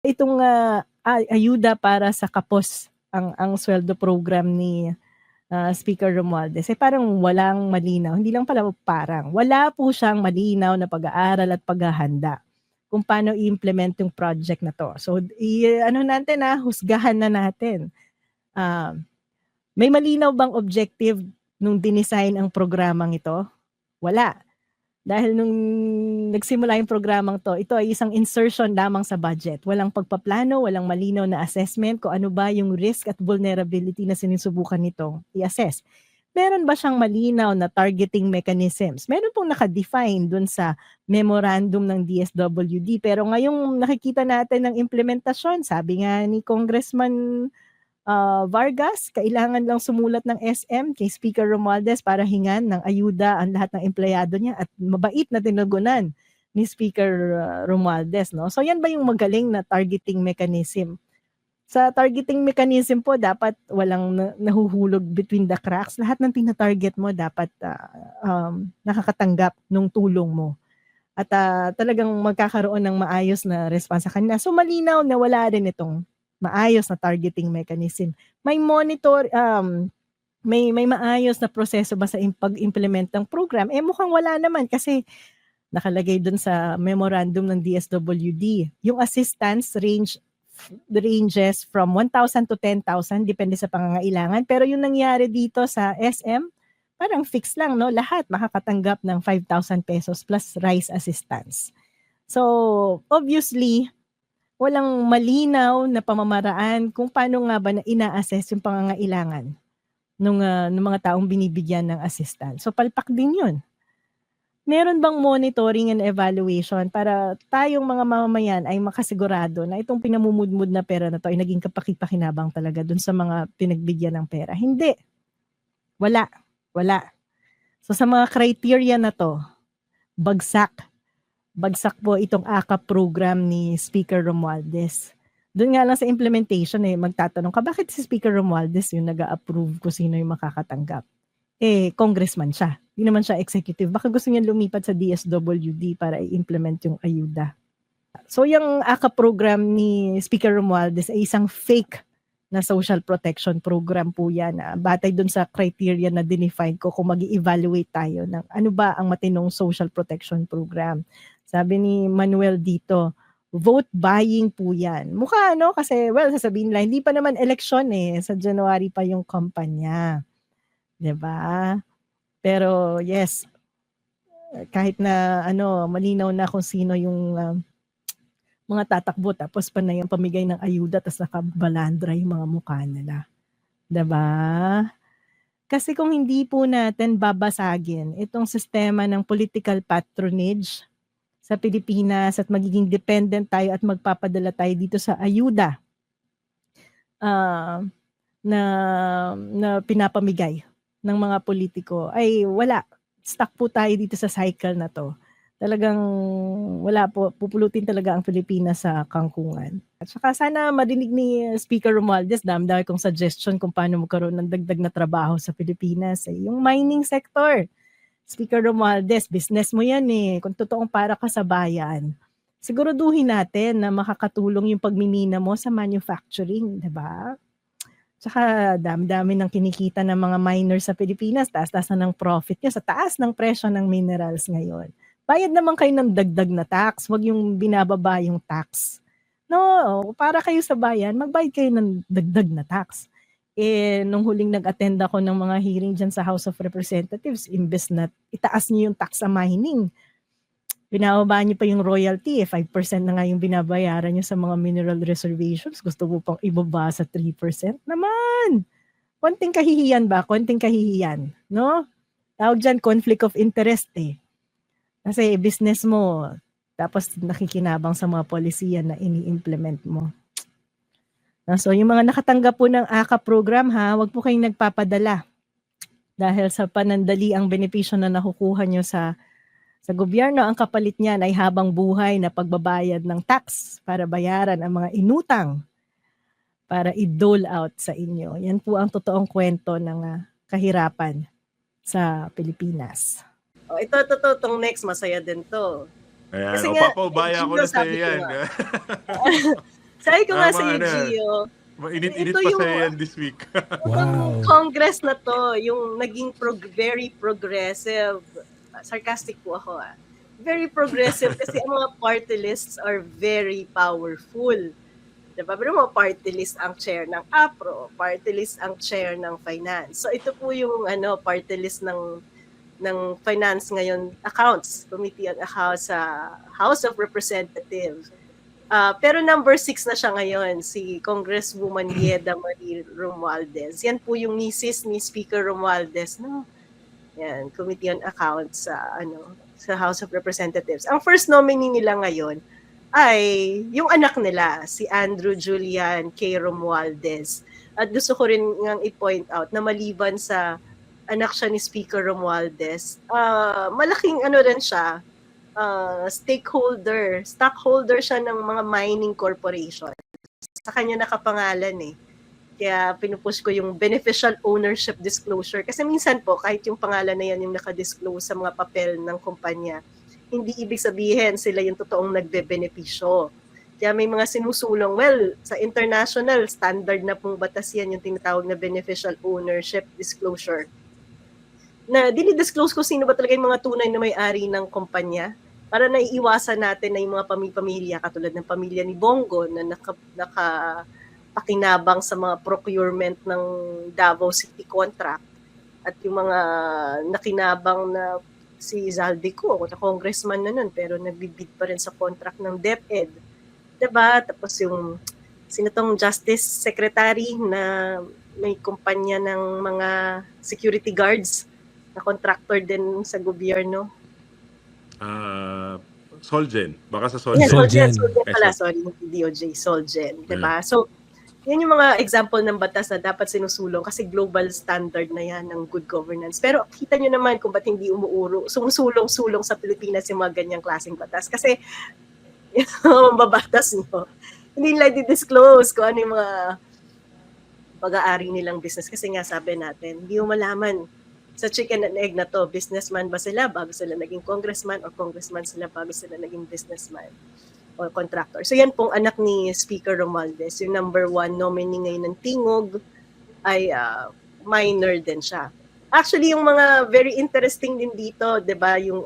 Itong, ayuda para sa kapos ang sweldo program ni, Speaker Romualdez, parang walang malinaw, hindi lang pala parang, wala po siyang malinaw na pag-aaral at paghahanda kung paano i-implement yung project na 'to. So, ano natin, husgahan na natin. Ah, May malinaw bang objective nung dinesign ang programang ito? Wala. Dahil nung nagsimula yung programang 'to, ito ay isang insertion lamang sa budget. Walang pagpaplano, walang malinaw na assessment kung ano ba yung risk at vulnerability na sinusubukan nitong i-assess. Meron ba siyang malinaw na targeting mechanisms? Meron pong naka-define dun sa memorandum ng DSWD, pero ngayong nakikita natin ng implementasyon, sabi nga ni Congressman Vargas, kailangan lang sumulat ng SM kay Speaker Romualdez para hingan ng ayuda ang lahat ng empleyado niya at mabait na tinugunan ni Speaker Romualdez, no? So yan ba yung magaling na targeting mechanism? Sa targeting mechanism po, dapat walang nahuhulog between the cracks. Lahat ng tina-target mo dapat nakakatanggap ng tulong mo. At talagang magkakaroon ng maayos na response sa kanila. So malinaw na wala rin itong maayos na targeting mechanism. May monitor, may maayos na proseso ba sa pag-implement ng program? Mukhang wala naman kasi nakalagay dun sa memorandum ng DSWD. Yung assistance ranges from 1,000 to 10,000 depende sa pangangailangan. Pero yung nangyari dito sa SM, parang fix lang, no? Lahat makakatanggap ng 5,000 pesos plus rice assistance. So, obviously, walang malinaw na pamamaraan kung paano nga ba na ina-assess yung pangangailangan ng mga taong binibigyan ng assistance. So, palpak din yun. Meron bang monitoring and evaluation para tayong mga mamamayan ay makasigurado na itong pinamumudmud na pera na to ay naging kapaki-pakinabang talaga dun sa mga pinagbigyan ng pera? Hindi. Wala. Wala. So sa mga criteria na to, bagsak. Bagsak po itong AKAP program ni Speaker Romualdez. Doon nga lang sa implementation magtatanong ka, bakit si Speaker Romualdez yung nag-a-approve kung sino yung makakatanggap? Congressman siya. Hindi naman siya executive. Baka gusto niya lumipat sa DSWD para i-implement yung ayuda. So yung AKAP program ni Speaker Romualdez ay isang fake na social protection program po yan. Batay dun sa criteria na dinefine ko kung mag-evaluate tayo ng ano ba ang matinong social protection program. Sabi ni Manuel dito, vote buying po yan. Mukha kasi sasabihin lang, hindi pa naman eleksyon sa January pa yung kampanya. 'Di ba? Pero yes, kahit na malinaw na kung sino yung mga tatakbo tapos panay ang pamigay ng ayuda tapos nakabalandra yung mga mukha nila. 'Di ba? Kasi kung hindi po natin babasagin itong sistema ng political patronage sa Pilipinas at magiging dependent tayo at magpapadala tayo dito sa ayuda na pinapamigay ng mga politiko, ay wala. Stuck po tayo dito sa cycle na to. Talagang wala po, pupulutin talaga ang Pilipinas sa kangkungan. At saka sana marinig ni Speaker Romualdez, dami-dami kong suggestion kung paano magkaroon ng dagdag na trabaho sa Pilipinas. Yung mining sector. Speaker Romualdez, business mo yan kung totoong para ka sa bayan. Siguraduhin natin na makakatulong yung pagmimina mo sa manufacturing, di ba? Tsaka dami-dami ng kinikita ng mga miners sa Pilipinas, taas-taas na ng profit niya sa taas ng presyo ng minerals ngayon. Bayad naman kayo ng dagdag na tax, wag yung binababa yung tax. No, para kayo sa bayan, magbayad kayo ng dagdag na tax. Nung huling nag-attend ako ng mga hearing dyan sa House of Representatives, imbes na itaas niyo yung tax sa mining, binababa niyo pa yung royalty, 5% na nga yung binabayaran niyo sa mga mineral reservations. Gusto mo pang ibaba sa 3%? Naman! Konting kahihiyan ba? Konting kahihiyan. No? Tawag dyan, conflict of interest Kasi business mo, tapos nakikinabang sa mga polisiya na ini-implement mo. So yung mga nakatanggap po ng AKAP program wag po kayong nagpapadala. Dahil sa panandali ang benepisyo na nakukuha nyo sa gobyerno, ang kapalit niyan ay habang buhay na pagbabayad ng tax para bayaran ang mga inutang para i-dole out sa inyo. Yan po ang totoong kwento ng kahirapan sa Pilipinas. Ito, itong next, masaya din to. Ayan, papaubaya ko na sa'yo yan. Sabi ko nga sa Mga ano, Gio, mainit-init ito pa yung sa'yo yan this week. itong Congress na to, yung naging very progressive. Sarcastic po ako Very progressive kasi ang mga party lists are very powerful. Diba? Pero mga party list ang chair ng APRO, party list ang chair ng finance. So ito po yung party list ng finance ngayon, accounts, committee on accounts sa House of Representatives. Pero number 6 na siya ngayon, si Congresswoman Yeda Marie Romualdez. Yan po yung misis ni Speaker Romualdez, no? Yan, Committee on Accounts sa House of Representatives. Ang first nominee nila ngayon ay yung anak nila, si Andrew Julian K. Romualdez. At gusto ko rin ngang i-point out na maliban sa anak siya ni Speaker Romualdez, malaking rin siya, stockholder siya ng mga mining corporation. Sa kanya nakapangalan Kaya pinupush ko yung beneficial ownership disclosure. Kasi minsan po, kahit yung pangalan na yan yung nakadisclose sa mga papel ng kumpanya, hindi ibig sabihin sila yung totoong nagbe-benepisyo. Kaya may mga sinusulong, sa international, standard na pong batas yan yung tinatawag na beneficial ownership disclosure. Na dinidisclose ko sino ba talaga yung mga tunay na may-ari ng kumpanya para naiiwasan natin na yung mga pamilya katulad ng pamilya ni Bongo na nakapakinabang sa mga procurement ng Davao City contract at yung mga nakinabang na si Zaldico, na congressman na nun, pero nagbibid pa rin sa contract ng DepEd. Diba? Tapos yung sinatong Justice Secretary na may kumpanya ng mga security guards na contractor din sa gobyerno. Solgen. Baka sa Solgen. Yeah, Solgen pala. Sorry, DOJ. Solgen. Diba? So, yan yung mga example ng batas na dapat sinusulong kasi global standard na yan ng good governance. Pero kita nyo naman kung ba't hindi sumusulong-sulong sa Pilipinas yung mga ganyang klaseng batas. Kasi yung babatas nyo, hindi nila di-disclose kung ano yung mga pag-aari nilang business. Kasi nga sabi natin, hindi mo malaman sa chicken and egg na to, businessman ba sila bago sila naging congressman or congressman sila bago sila naging businessman o contractor. So yan pong anak ni Speaker Romualdez, yung number 1 nominee ngayon ng Tingog ay minor din siya. Actually, yung mga very interesting din dito, 'di ba, yung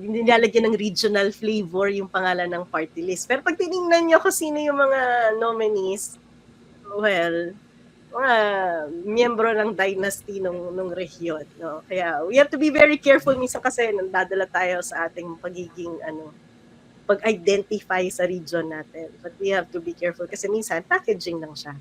nilalagyan ng regional flavor yung pangalan ng party list. Pero pag tiningnan niyo kung sino yung mga nominees, mga miyembro ng dynasty nung rehiyon, no? Kaya we have to be very careful minsan kasi nandadala tayo sa ating pagiging pag-identify sa region natin. But we have to be careful kasi minsan packaging lang siya.